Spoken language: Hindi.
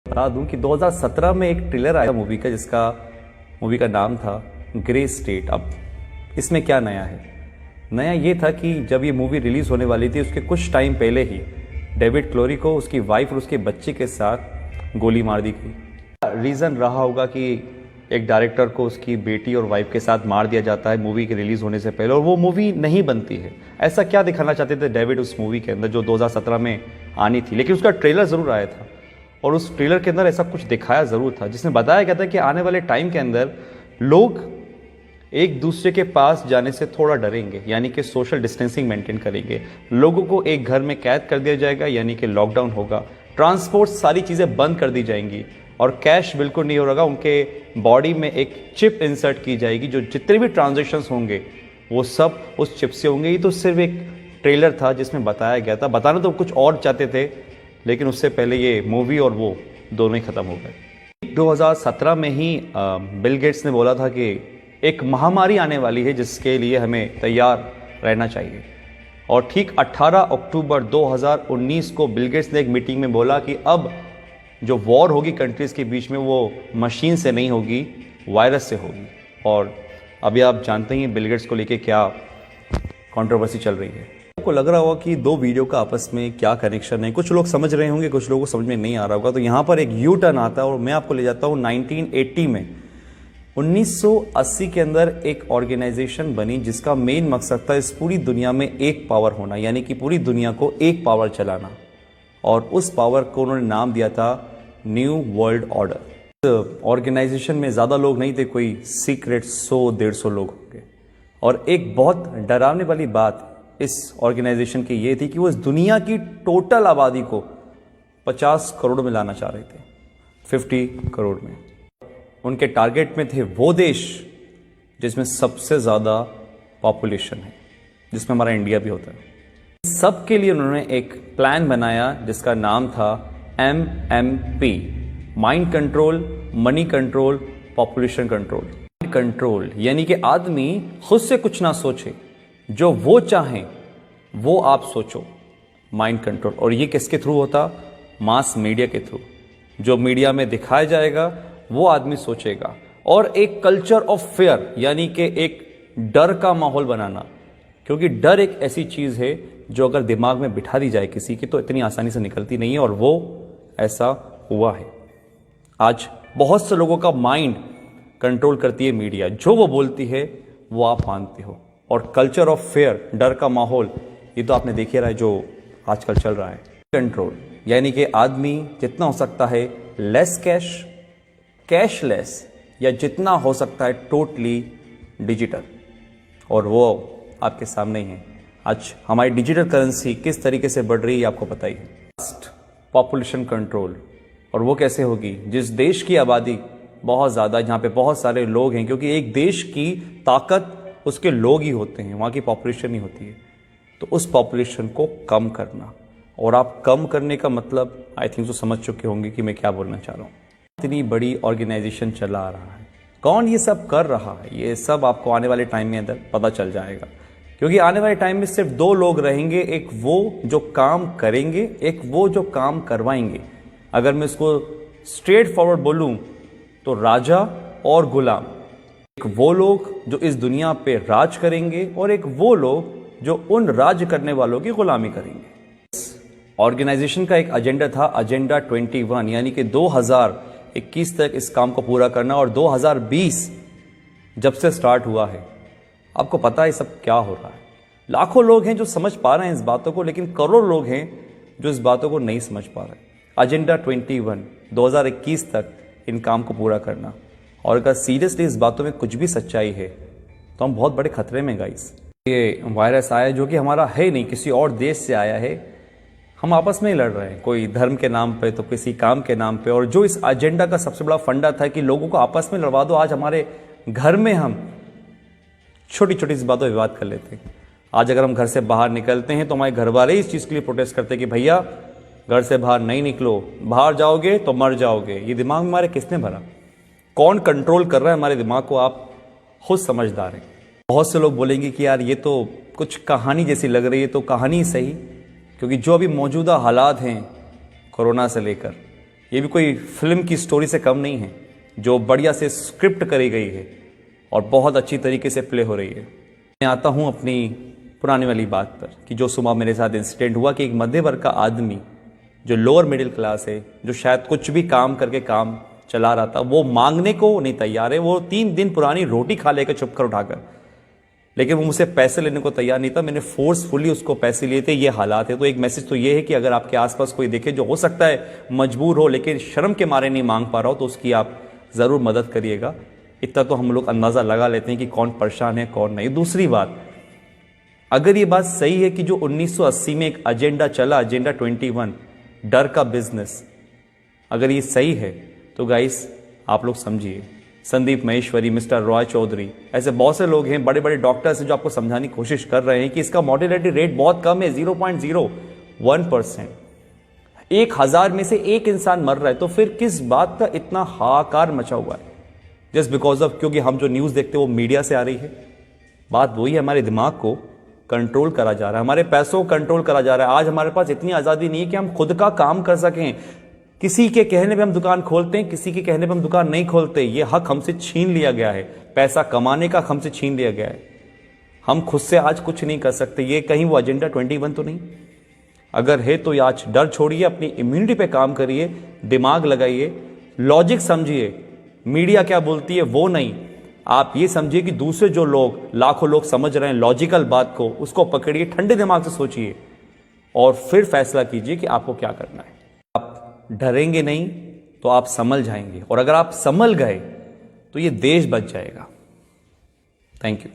बता दूं कि 2017 में एक ट्रेलर आया मूवी का नाम था ग्रे स्टेट। अब इसमें क्या नया है? नया ये था कि जब ये मूवी रिलीज होने वाली थी उसके कुछ टाइम पहले ही डेविड क्लोरी को उसकी वाइफ और उसके बच्चे के साथ गोली मार दी गई। रीज़न रहा होगा कि एक डायरेक्टर को उसकी बेटी और वाइफ के साथ मार दिया जाता है मूवी के रिलीज होने से पहले और वो मूवी नहीं बनती है। ऐसा क्या दिखाना चाहते थे डेविड उस मूवी के अंदर जो 2017 में आनी थी, लेकिन उसका ट्रेलर ज़रूर आया था और उस ट्रेलर के अंदर ऐसा कुछ दिखाया ज़रूर था जिसमें बताया गया था कि आने वाले टाइम के अंदर लोग एक दूसरे के पास जाने से थोड़ा डरेंगे, यानी कि सोशल डिस्टेंसिंग मेंटेन करेंगे। लोगों को एक घर में कैद कर दिया जाएगा, यानी कि लॉकडाउन होगा। ट्रांसपोर्ट सारी चीज़ें बंद कर दी जाएंगी और कैश बिल्कुल नहीं होगा। उनके बॉडी में एक चिप इंसर्ट की जाएगी, जो जितने भी ट्रांजेक्शन्स होंगे वो सब उस चिप से होंगे। ये तो सिर्फ एक ट्रेलर था जिसमें बताया गया था। बताना तो कुछ और चाहते थे, लेकिन उससे पहले ये मूवी और वो दोनों ही ख़त्म हो गए। 2017 में ही बिल गेट्स ने बोला था कि एक महामारी आने वाली है जिसके लिए हमें तैयार रहना चाहिए। और ठीक 18 अक्टूबर 2019 को बिल गेट्स ने एक मीटिंग में बोला कि अब जो वॉर होगी कंट्रीज़ के बीच में वो मशीन से नहीं होगी, वायरस से होगी। और अभी आप जानते ही बिल गेट्स को लेके क्या कंट्रोवर्सी चल रही है। आपको लग रहा होगा कि दो वीडियो का आपस में क्या कनेक्शन है। कुछ लोग समझ रहे होंगे, कुछ लोगों को समझ में नहीं आ रहा होगा। तो यहाँ पर एक यू टर्न आता है और मैं आपको ले जाता हूँ 1980 में। 1980 के अंदर एक ऑर्गेनाइजेशन बनी जिसका मेन मकसद था इस पूरी दुनिया में एक पावर होना, यानी कि पूरी दुनिया को एक पावर चलाना। और उस पावर को उन्होंने नाम दिया था न्यू वर्ल्ड ऑर्डर। ऑर्गेनाइजेशन में ज़्यादा लोग नहीं थे, कोई सीक्रेट 100-150 लोग होंगे। और एक बहुत डरावने वाली बात इस ऑर्गेनाइजेशन की ये थी कि वो इस दुनिया की टोटल आबादी को 50 करोड़ में लाना चाह रहे थे, 50 करोड़ में। उनके टारगेट में थे वो देश जिसमें सबसे ज़्यादा पॉपुलेशन है, जिसमें हमारा इंडिया भी होता है। सबके लिए उन्होंने एक प्लान बनाया जिसका नाम था MMP, mind control, money control, population control. Control यानी कि आदमी खुद से कुछ ना सोचे, जो वो चाहें वो आप सोचो, माइंड कंट्रोल। और ये किसके थ्रू होता? मास मीडिया के थ्रू। जो मीडिया में दिखाया जाएगा वो आदमी सोचेगा। और एक कल्चर ऑफ फेयर, यानी कि एक डर का माहौल बनाना, क्योंकि डर एक ऐसी चीज़ है जो अगर दिमाग में बिठा दी जाए किसी की तो इतनी आसानी से निकलती नहीं है। और वो ऐसा हुआ है। आज बहुत से लोगों का माइंड कंट्रोल करती है मीडिया, जो वो बोलती है वो आप मानते हो। और कल्चर ऑफ फेयर, डर का माहौल, ये तो आपने देख ही रहा है जो आजकल चल रहा है। कंट्रोल यानी कि आदमी जितना हो सकता है लेस कैश, कैशलेस, या जितना हो सकता है टोटली डिजिटल। और वो आपके सामने ही है। आज हमारी डिजिटल करेंसी किस तरीके से बढ़ रही है आपको पता ही है। पॉपुलेशन कंट्रोल, और वो कैसे होगी? जिस देश की आबादी बहुत ज़्यादा, जहाँ पे बहुत सारे लोग हैं, क्योंकि एक देश की ताकत उसके लोग ही होते हैं, वहाँ की पॉपुलेशन नहीं होती है। तो उस पॉपुलेशन को कम करना, और आप कम करने का मतलब आई थिंक तो समझ चुके होंगे कि मैं क्या बोलना चाह रहा हूँ। इतनी बड़ी ऑर्गेनाइजेशन चला रहा है, कौन ये सब कर रहा है, ये सब आपको आने वाले टाइम में अंदर पता चल जाएगा। क्योंकि आने वाले टाइम में सिर्फ दो लोग रहेंगे, एक वो जो काम करेंगे, एक वो जो काम करवाएंगे। अगर मैं इसको स्ट्रेट फॉरवर्ड बोलूँ तो राजा और गुलाम। एक वो लोग जो इस दुनिया पे राज करेंगे और एक वो लोग जो उन राज करने वालों की गुलामी करेंगे। ऑर्गेनाइजेशन का एक एजेंडा था, एजेंडा 21, यानी कि 2021 तक इस काम को पूरा करना। और 2020 जब से स्टार्ट हुआ है, आपको पता है सब क्या हो रहा है। लाखों लोग हैं जो समझ पा रहे हैं इस बातों को, लेकिन करोड़ लोग हैं जो इस बातों को नहीं समझ पा रहे। एजेंडा 21, 2021 तक इन काम को पूरा करना। और अगर सीरियसली इस बातों में कुछ भी सच्चाई है तो हम बहुत बड़े खतरे में गाइस। ये वायरस आया जो कि हमारा है नहीं, किसी और देश से आया है। हम आपस में ही लड़ रहे हैं, कोई धर्म के नाम पे तो किसी काम के नाम पे। और जो इस एजेंडा का सबसे बड़ा फंडा था कि लोगों को आपस में लड़वा दो, आज हमारे घर में हम छोटी छोटी सी बातों पर विवाद कर लेते हैं। आज अगर हम घर से बाहर निकलते हैं तो हमारे घर वाले इस चीज़ के लिए प्रोटेस्ट करते हैं कि भैया घर से बाहर नहीं निकलो, बाहर जाओगे तो मर जाओगे। ये दिमाग में हमारे किसने भरा? कौन कंट्रोल कर रहा है हमारे दिमाग को? आप खुद समझदार हैं। बहुत से लोग बोलेंगे कि यार ये तो कुछ कहानी जैसी लग रही है। तो कहानी सही, क्योंकि जो अभी मौजूदा हालात हैं कोरोना से लेकर, ये भी कोई फिल्म की स्टोरी से कम नहीं है, जो बढ़िया से स्क्रिप्ट करी गई है और बहुत अच्छी तरीके से प्ले हो रही है। मैं आता हूँ अपनी पुरानी वाली बात पर कि जो सुबह मेरे साथ इंसिडेंट हुआ कि एक मध्य वर्ग का आदमी जो लोअर मिडिल क्लास है, जो शायद कुछ भी काम करके काम चला रहा था, वो मांगने को नहीं तैयार है। वो 3 दिन पुरानी रोटी खा लेकर चुप कर उठाकर, लेकिन वो मुझसे पैसे लेने को तैयार नहीं था। मैंने फोर्सफुली उसको पैसे लिए थे। ये हालात है। तो एक मैसेज तो ये है कि अगर आपके आसपास कोई देखे जो हो सकता है मजबूर हो लेकिन शर्म के मारे नहीं मांग पा रहा हो, तो उसकी आप ज़रूर मदद करिएगा। इतना तो हम लोग अंदाज़ा लगा लेते हैं कि कौन परेशान है कौन नहीं। दूसरी बात, अगर ये बात सही है कि जो 1980 में एक एजेंडा चला, एजेंडा 21, डर का बिजनेस, अगर ये सही है तो गाइस आप लोग समझिए, संदीप महेश्वरी, मिस्टर रॉय चौधरी, ऐसे बहुत से लोग हैं, बड़े बड़े डॉक्टर्स हैं जो आपको समझाने की कोशिश कर रहे हैं कि इसका मॉर्टेलिटी रेट बहुत कम है, 0.01%। 1000 में से एक इंसान मर रहा है, तो फिर किस बात का इतना हाहाकार मचा हुआ है? जस्ट बिकॉज ऑफ, क्योंकि हम जो न्यूज़ देखते हैं वो मीडिया से आ रही है। बात वही है, हमारे दिमाग को कंट्रोल करा जा रहा है, हमारे पैसों को कंट्रोल करा जा रहा है। आज हमारे पास इतनी आज़ादी नहीं है कि हम खुद का काम कर सकें। किसी के कहने पे हम दुकान खोलते हैं, किसी के कहने पे हम दुकान नहीं खोलते। ये हक हमसे छीन लिया गया है, पैसा कमाने का हमसे छीन लिया गया है। हम खुद से आज कुछ नहीं कर सकते। ये कहीं वो एजेंडा 21 तो नहीं? अगर है तो आज डर छोड़िए, अपनी इम्यूनिटी पे काम करिए, दिमाग लगाइए, लॉजिक समझिए। मीडिया क्या बोलती है वो नहीं, आप ये समझिए कि दूसरे जो लोग, लाखों लोग समझ रहे हैं लॉजिकल बात को, उसको पकड़िए, ठंडे दिमाग से सोचिए और फिर फैसला कीजिए कि आपको क्या करना है। आप डरेंगे नहीं तो आप संभल जाएंगे, और अगर आप संभल गए तो ये देश बच जाएगा। Thank you.